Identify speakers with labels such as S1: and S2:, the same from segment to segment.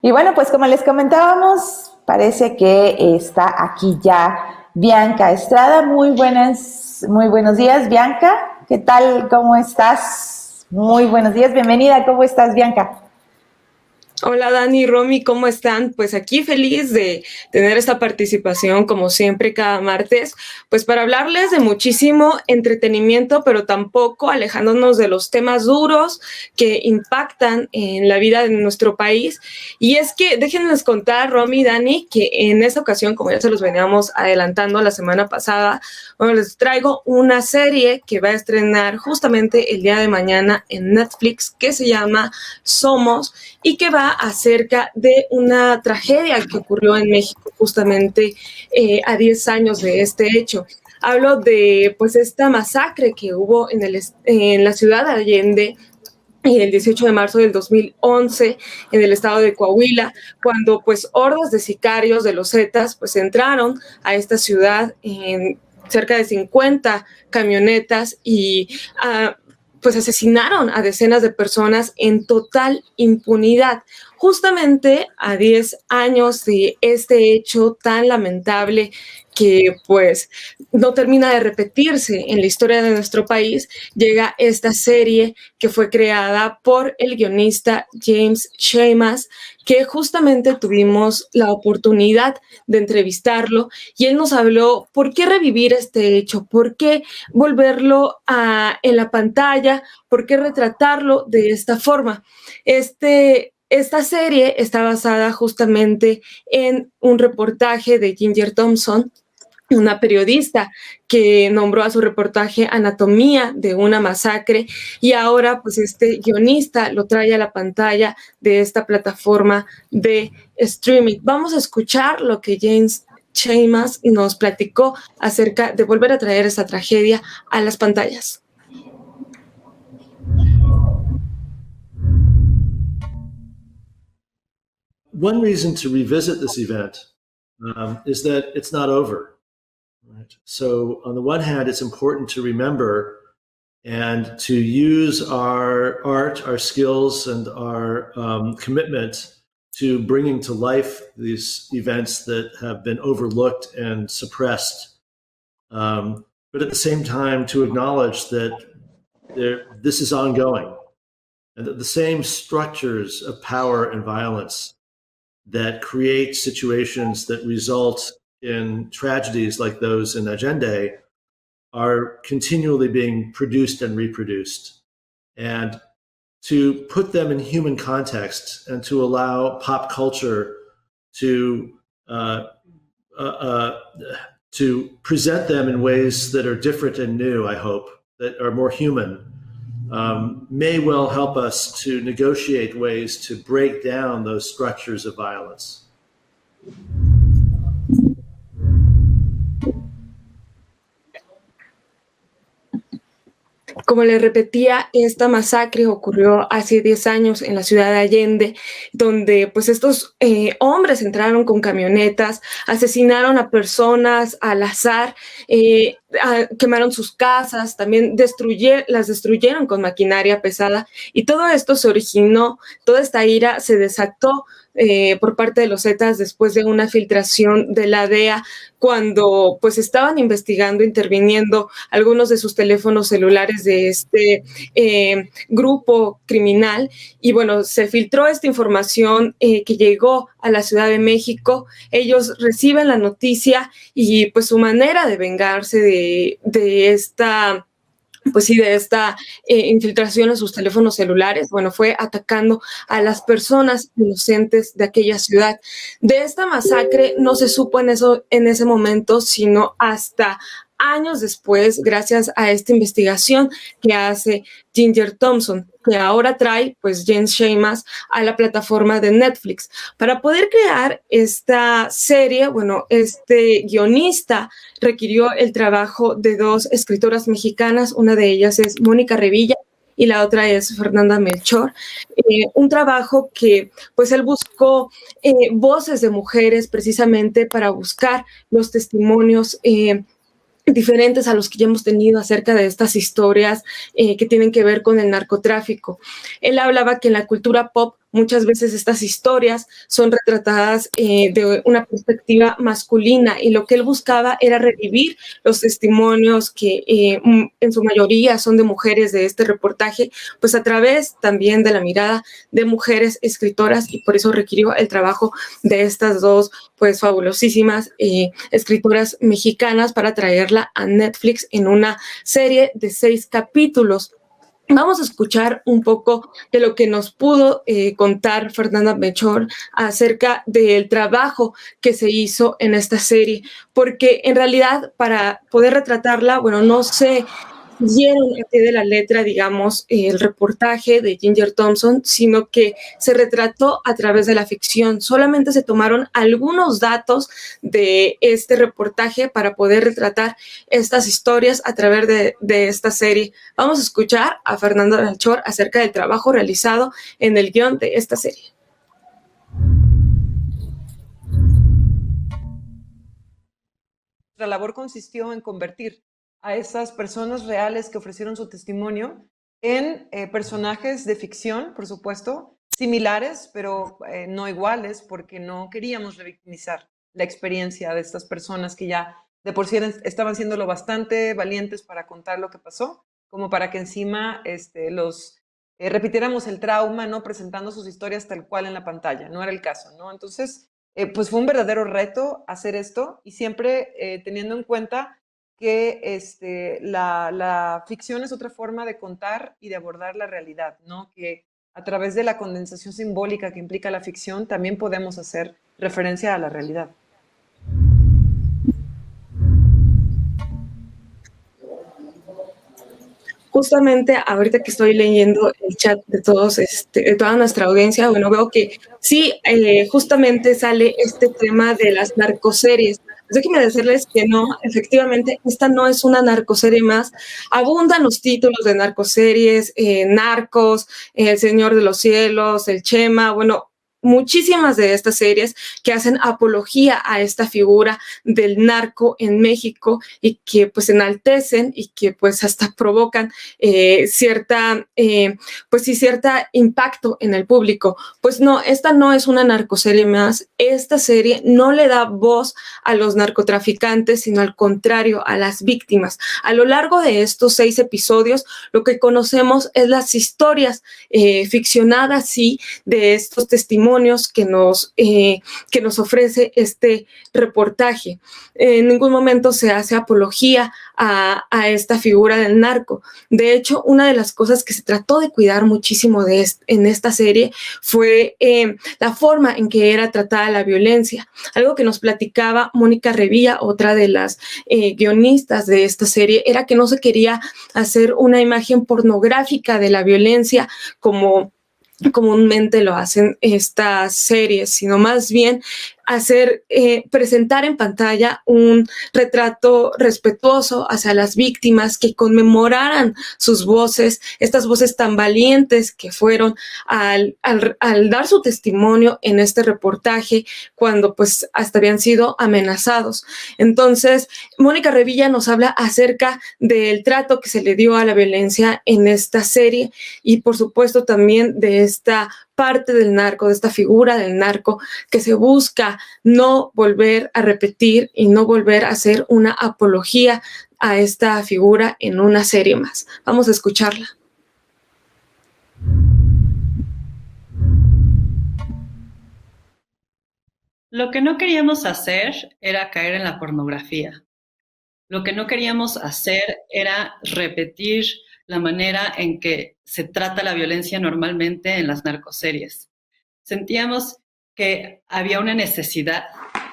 S1: Y bueno, pues como les comentábamos, parece que está aquí ya Bianca Estrada. Muy buenos días, Bianca. ¿Qué tal? ¿Cómo estás? Muy buenos días, bienvenida. ¿Cómo estás, Bianca?
S2: Hola Dani, Romy, ¿cómo están? Pues aquí feliz de tener esta participación como siempre cada martes, pues para hablarles de muchísimo entretenimiento, pero tampoco alejándonos de los temas duros que impactan en la vida de nuestro país. Y es que déjenles contar, Romy y Dani, que en esta ocasión, como ya se los veníamos adelantando la semana pasada, bueno, les traigo una serie que va a estrenar justamente el día de mañana en Netflix que se llama Somos y que va acerca de una tragedia que ocurrió en México justamente a 10 años de este hecho. Hablo de pues esta masacre que hubo en la ciudad de Allende el 18 de marzo del 2011 en el estado de Coahuila, cuando pues hordas de sicarios de los Zetas pues entraron a esta ciudad en cerca de 50 camionetas y pues asesinaron a decenas de personas en total impunidad. Justamente a 10 años de este hecho tan lamentable que pues no termina de repetirse en la historia de nuestro país, llega esta serie que fue creada por el guionista James Schamus, que justamente tuvimos la oportunidad de entrevistarlo y él nos habló por qué revivir este hecho, por qué volverlo en la pantalla, por qué retratarlo de esta forma. Esta serie está basada justamente en un reportaje de Ginger Thompson, una periodista que nombró a su reportaje Anatomía de una masacre, y ahora pues este guionista lo trae a la pantalla de esta plataforma de streaming. Vamos a escuchar lo que James Schamus nos platicó acerca de volver a traer esta tragedia a las pantallas.
S3: One reason to revisit this event is that it's not over. Right? So on the one hand, it's important to remember and to use our art, our skills, and our commitment to bringing to life these events that have been overlooked and suppressed. But at the same time, to acknowledge that this is ongoing and that the same structures of power and violence that create situations that result in tragedies like those in Allende are continually being produced and reproduced. And to put them in human context and to allow pop culture to present them in ways that are different and new, I hope, that are more human, may well help us to negotiate ways to break down those structures of violence.
S2: Como les repetía, esta masacre ocurrió hace 10 años en la ciudad de Allende, donde pues estos hombres entraron con camionetas, asesinaron a personas al azar, quemaron sus casas, también las destruyeron con maquinaria pesada, y todo esto se originó, toda esta ira se desató por parte de los Zetas después de una filtración de la DEA cuando pues estaban investigando, interviniendo algunos de sus teléfonos celulares de este grupo criminal, y bueno, se filtró esta información que llegó a la Ciudad de México. Ellos reciben la noticia y pues su manera de vengarse de esta infiltración a sus teléfonos celulares, bueno, fue atacando a las personas inocentes de aquella ciudad. De esta masacre no se supo en ese momento, sino hasta años después, gracias a esta investigación que hace Ginger Thompson, que ahora trae pues James Schamus a la plataforma de Netflix. Para poder crear esta serie, bueno, este guionista requirió el trabajo de dos escritoras mexicanas, una de ellas es Mónica Revilla y la otra es Fernanda Melchor. Un trabajo que pues él buscó voces de mujeres precisamente para buscar los testimonios diferentes a los que ya hemos tenido acerca de estas historias que tienen que ver con el narcotráfico. Él hablaba que en la cultura pop muchas veces estas historias son retratadas de una perspectiva masculina, y lo que él buscaba era revivir los testimonios que en su mayoría son de mujeres de este reportaje, pues a través también de la mirada de mujeres escritoras, y por eso requirió el trabajo de estas dos pues fabulosísimas escritoras mexicanas para traerla a Netflix en una serie de 6 capítulos. Vamos a escuchar un poco de lo que nos pudo contar Fernanda Melchor acerca del trabajo que se hizo en esta serie, porque en realidad para poder retratarla, bueno, no se siguieron a pie de la letra, digamos, el reportaje de Ginger Thompson, sino que se retrató a través de la ficción. Solamente se tomaron algunos datos de este reportaje para poder retratar estas historias a través de esta serie. Vamos a escuchar a Fernanda Melchor acerca del trabajo realizado en el guión de esta serie.
S4: Nuestra labor consistió en convertir a esas personas reales que ofrecieron su testimonio en personajes de ficción, por supuesto, similares, pero no iguales, porque no queríamos revictimizar la experiencia de estas personas que ya de por sí estaban siendo lo bastante valientes para contar lo que pasó, como para que encima los repitiéramos el trauma, ¿no? Presentando sus historias tal cual en la pantalla. No era el caso, ¿no? Entonces, pues fue un verdadero reto hacer esto, y siempre teniendo en cuenta que la ficción es otra forma de contar y de abordar la realidad, ¿no? Que a través de la condensación simbólica que implica la ficción también podemos hacer referencia a la realidad.
S2: Justamente ahorita que estoy leyendo el chat de todos, de toda nuestra audiencia, bueno, veo que sí, justamente sale este tema de las narcoseries. Pues déjenme decirles que no, efectivamente, esta no es una narcoserie más. Abundan los títulos de narcoseries, Narcos, El Señor de los Cielos, El Chema, bueno, muchísimas de estas series que hacen apología a esta figura del narco en México, y que pues enaltecen y que pues hasta provocan cierta impacto en el público. Pues no, esta no es una narcoserie más. Esta serie no le da voz a los narcotraficantes, sino al contrario, a las víctimas. A lo largo de estos 6 episodios, lo que conocemos es las historias ficcionadas, sí, de estos testimonios que nos ofrece este reportaje. En ningún momento se hace apología a esta figura del narco. De hecho, una de las cosas que se trató de cuidar muchísimo en esta serie fue la forma en que era tratada la violencia. Algo que nos platicaba Mónica Revilla, otra de las guionistas de esta serie, era que no se quería hacer una imagen pornográfica de la violencia como comúnmente lo hacen estas series, sino más bien presentar en pantalla un retrato respetuoso hacia las víctimas, que conmemoraran sus voces, estas voces tan valientes que fueron al dar su testimonio en este reportaje, cuando pues hasta habían sido amenazados. Entonces, Mónica Revilla nos habla acerca del trato que se le dio a la violencia en esta serie, y por supuesto también de esta parte del narco, de esta figura del narco que se busca no volver a repetir y no volver a hacer una apología a esta figura en una serie más. Vamos a escucharla.
S5: Lo que no queríamos hacer era caer en la pornografía. Lo que no queríamos hacer era repetir la manera en que se trata la violencia normalmente en las narcoseries. Sentíamos que había una necesidad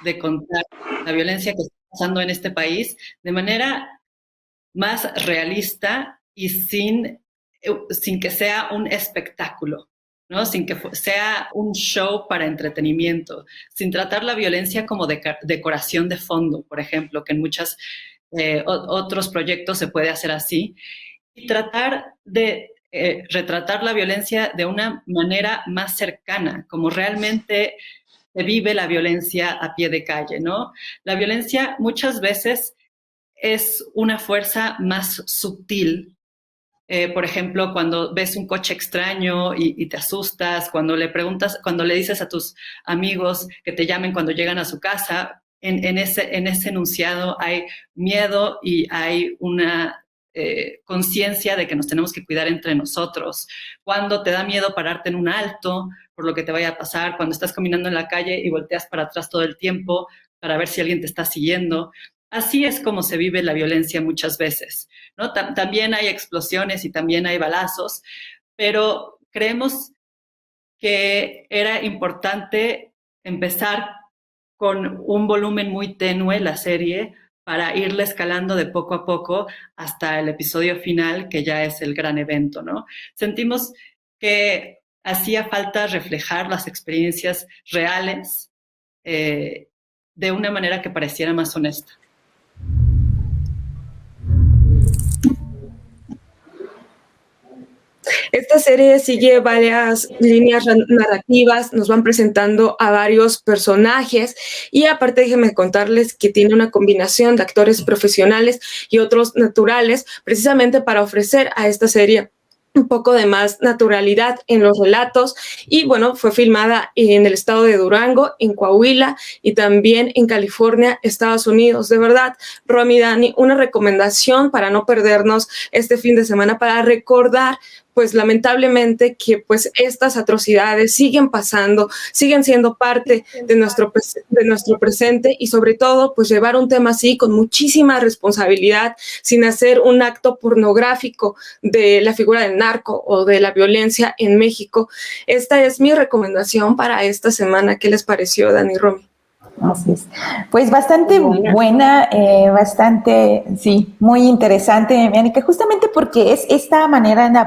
S5: de contar la violencia que está pasando en este país de manera más realista y sin que sea un espectáculo, ¿no? Sin que sea un show para entretenimiento, sin tratar la violencia como decoración de fondo, por ejemplo, que en muchos otros proyectos se puede hacer así, y tratar de retratar la violencia de una manera más cercana, como realmente se vive la violencia a pie de calle, ¿no? La violencia muchas veces es una fuerza más sutil Por ejemplo, cuando ves un coche extraño y te asustas, cuando le dices a tus amigos que te llamen cuando llegan a su casa, en ese enunciado hay miedo y hay una conciencia de que nos tenemos que cuidar entre nosotros. Cuando te da miedo pararte en un alto por lo que te vaya a pasar, cuando estás caminando en la calle y volteas para atrás todo el tiempo para ver si alguien te está siguiendo. Así es como se vive la violencia muchas veces, ¿no? También hay explosiones y también hay balazos, pero creemos que era importante empezar con un volumen muy tenue la serie para irla escalando de poco a poco hasta el episodio final, que ya es el gran evento, ¿no? Sentimos que hacía falta reflejar las experiencias reales de una manera que pareciera más honesta.
S2: Esta serie sigue varias líneas narrativas, nos van presentando a varios personajes y aparte déjenme contarles que tiene una combinación de actores profesionales y otros naturales, precisamente para ofrecer a esta serie un poco de más naturalidad en los relatos y bueno, fue filmada en el estado de Durango, en Coahuila y también en California, Estados Unidos. De verdad, Romy, Dani, una recomendación para no perdernos este fin de semana, para recordar pues lamentablemente que pues estas atrocidades siguen pasando, siguen siendo parte de nuestro presente y sobre todo pues llevar un tema así con muchísima responsabilidad, sin hacer un acto pornográfico de la figura del narco o de la violencia en México. Esta es mi recomendación para esta semana. ¿Qué les pareció, Dani, Romy?
S1: Así es. Pues bastante buena, bastante, sí, muy interesante, Mónica, justamente porque es esta manera de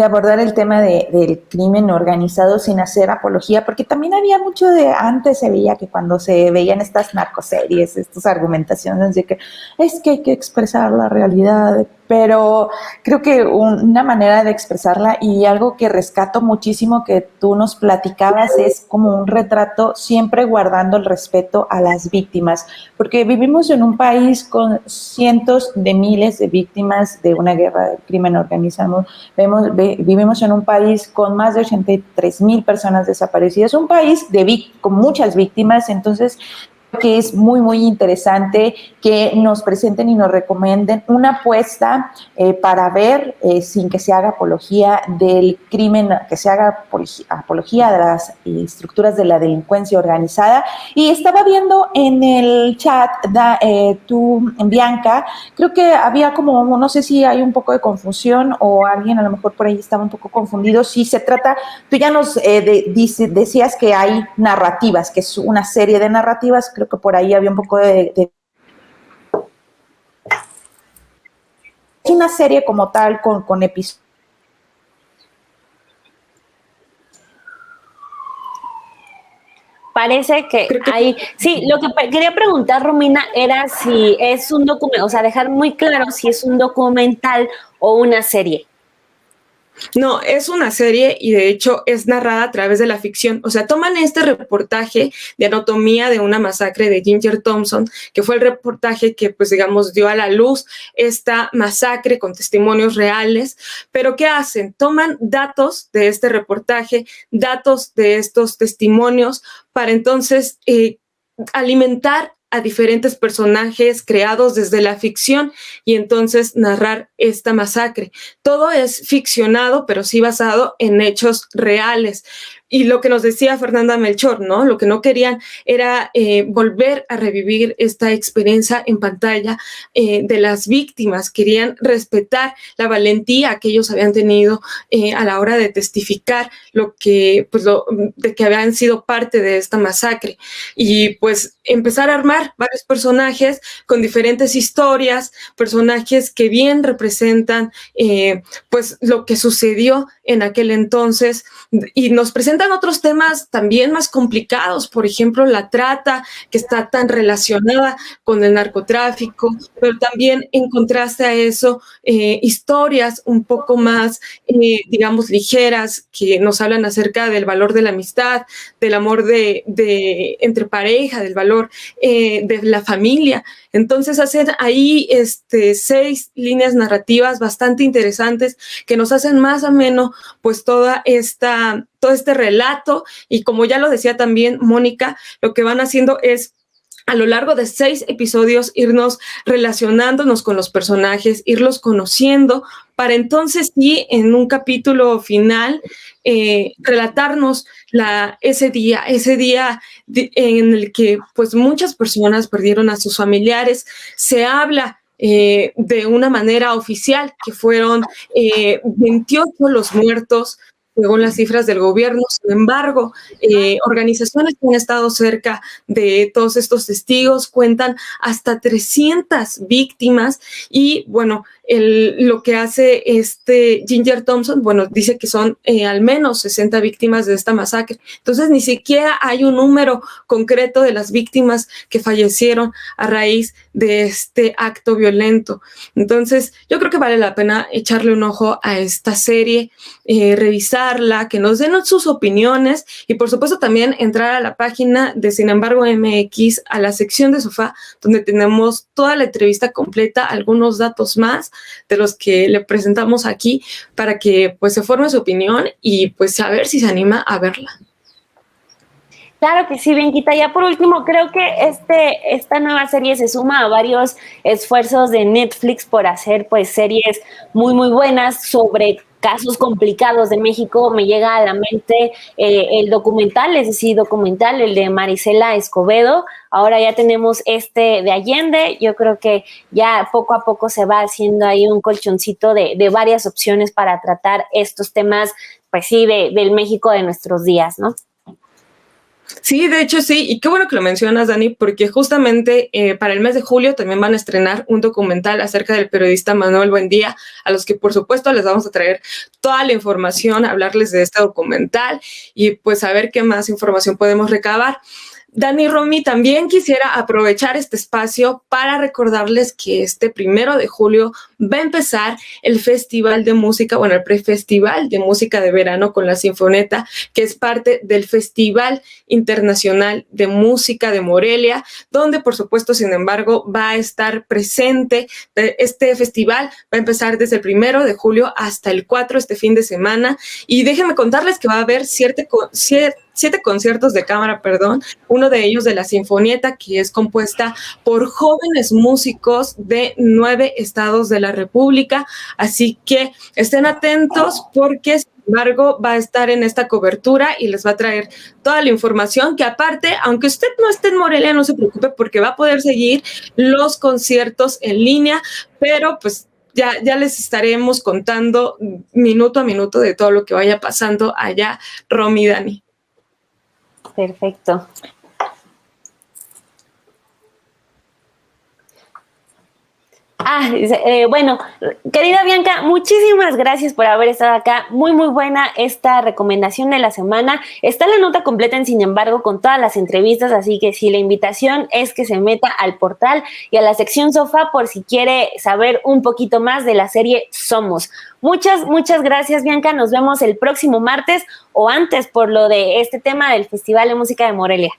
S1: abordar el tema del crimen organizado sin hacer apología, porque también había mucho de, antes se veía que cuando se veían estas narcoseries, estas argumentaciones de que es que hay que expresar la realidad, pero creo que una manera de expresarla y algo que rescato muchísimo que tú nos platicabas es como un retrato siempre guardando el respeto a las víctimas, porque vivimos en un país con cientos de miles de víctimas de una guerra del crimen organizado. Vivimos en un país con más de 83,000 personas desaparecidas, un país con muchas víctimas, entonces que es muy, muy interesante que nos presenten y nos recomienden una apuesta para ver, sin que se haga apología del crimen, que se haga apología de las estructuras de la delincuencia organizada. Y estaba viendo en el chat, tú, Bianca, creo que había como, no sé si hay un poco de confusión o alguien a lo mejor por ahí estaba un poco confundido, si se trata, tú ya nos decías que hay narrativas, que es una serie de narrativas, creo que por ahí había un poco de es una serie como tal con episodios.
S6: Parece que hay, sí, lo que quería preguntar, Romina, era si es un documental, o sea, dejar muy claro si es un documental o una serie.
S2: No, es una serie y de hecho es narrada a través de la ficción. O sea, toman este reportaje de anatomía de una masacre de Ginger Thompson, que fue el reportaje que, pues digamos, dio a la luz esta masacre con testimonios reales. Pero ¿qué hacen? Toman datos de este reportaje, datos de estos testimonios para entonces alimentar a diferentes personajes creados desde la ficción y entonces narrar esta masacre. Todo es ficcionado, pero sí basado en hechos reales. Y lo que nos decía Fernanda Melchor, ¿no? Lo que no querían era volver a revivir esta experiencia en pantalla de las víctimas. Querían respetar la valentía que ellos habían tenido a la hora de testificar de que habían sido parte de esta masacre. Y pues empezar a armar varios personajes con diferentes historias, personajes que bien representan pues lo que sucedió en aquel entonces y nos presentan otros temas también más complicados, por ejemplo, la trata, que está tan relacionada con el narcotráfico, pero también en contraste a eso, historias un poco más, digamos, ligeras, que nos hablan acerca del valor de la amistad, del amor de entre pareja, del valor de la familia. Entonces hacen ahí 6 líneas narrativas bastante interesantes que nos hacen más ameno pues todo este relato, y como ya lo decía también Mónica, lo que van haciendo es a lo largo de 6 episodios irnos relacionándonos con los personajes, irlos conociendo, para entonces sí, en un capítulo final, relatarnos ese día en el que pues muchas personas perdieron a sus familiares. Se habla de una manera oficial que fueron 28 los muertos, según las cifras del gobierno. Sin embargo, organizaciones que han estado cerca de todos estos testigos cuentan hasta 300 víctimas, y bueno, lo que hace Ginger Thompson, bueno, dice que son al menos 60 víctimas de esta masacre. Entonces, ni siquiera hay un número concreto de las víctimas que fallecieron a raíz de este acto violento. Entonces, yo creo que vale la pena echarle un ojo a esta serie, revisarla, que nos den sus opiniones, y por supuesto también entrar a la página de Sin embargo MX, a la sección de sofá, donde tenemos toda la entrevista completa, algunos datos más de los que le presentamos aquí, para que pues se forme su opinión y pues a ver si se anima a verla.
S6: Claro que sí, Bianquita. Ya por último, creo que esta nueva serie se suma a varios esfuerzos de Netflix por hacer pues series muy, muy buenas sobre casos complicados de México. Me llega a la mente el documental, el de Marisela Escobedo. Ahora ya tenemos de Allende. Yo creo que ya poco a poco se va haciendo ahí un colchoncito de varias opciones para tratar estos temas, pues sí, del México de nuestros días, ¿no?
S2: Sí, de hecho sí, y qué bueno que lo mencionas, Dani, porque justamente para el mes de julio también van a estrenar un documental acerca del periodista Manuel Buendía, a los que por supuesto les vamos a traer toda la información, hablarles de este documental y pues a ver qué más información podemos recabar. Dani, Romy, también quisiera aprovechar este espacio para recordarles que este 1 de julio va a empezar el Festival de Música, bueno, el Prefestival de Música de Verano con la Sinfoneta, que es parte del Festival Internacional de Música de Morelia, donde, por supuesto, sin embargo, va a estar presente. Este festival va a empezar desde el 1 de julio hasta el 4, este fin de semana, y déjenme contarles que va a haber 7 conciertos de cámara, uno de ellos de la Sinfonieta, que es compuesta por jóvenes músicos de 9 estados de la República, así que estén atentos porque sin embargo va a estar en esta cobertura y les va a traer toda la información, que aparte, aunque usted no esté en Morelia, no se preocupe porque va a poder seguir los conciertos en línea, pero pues ya les estaremos contando minuto a minuto de todo lo que vaya pasando allá, Romy, Dani.
S6: Perfecto. Bueno, querida Bianca, muchísimas gracias por haber estado acá. Muy, muy buena esta recomendación de la semana. Está la nota completa en Sin embargo con todas las entrevistas, así que sí, la invitación es que se meta al portal y a la sección sofá por si quiere saber un poquito más de la serie Somos. Muchas, muchas gracias, Bianca. Nos vemos el próximo martes o antes por lo de este tema del Festival de Música de Morelia.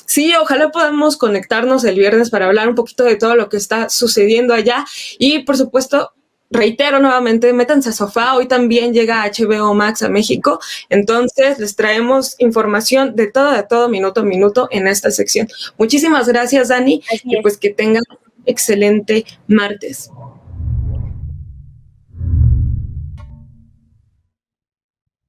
S2: Sí, ojalá podamos conectarnos el viernes para hablar un poquito de todo lo que está sucediendo allá. Y, por supuesto, reitero nuevamente, métanse a sofá. Hoy también llega HBO Max a México. Entonces, les traemos información de todo, minuto a minuto en esta sección. Muchísimas gracias, Dani. Y pues que tengan un excelente martes.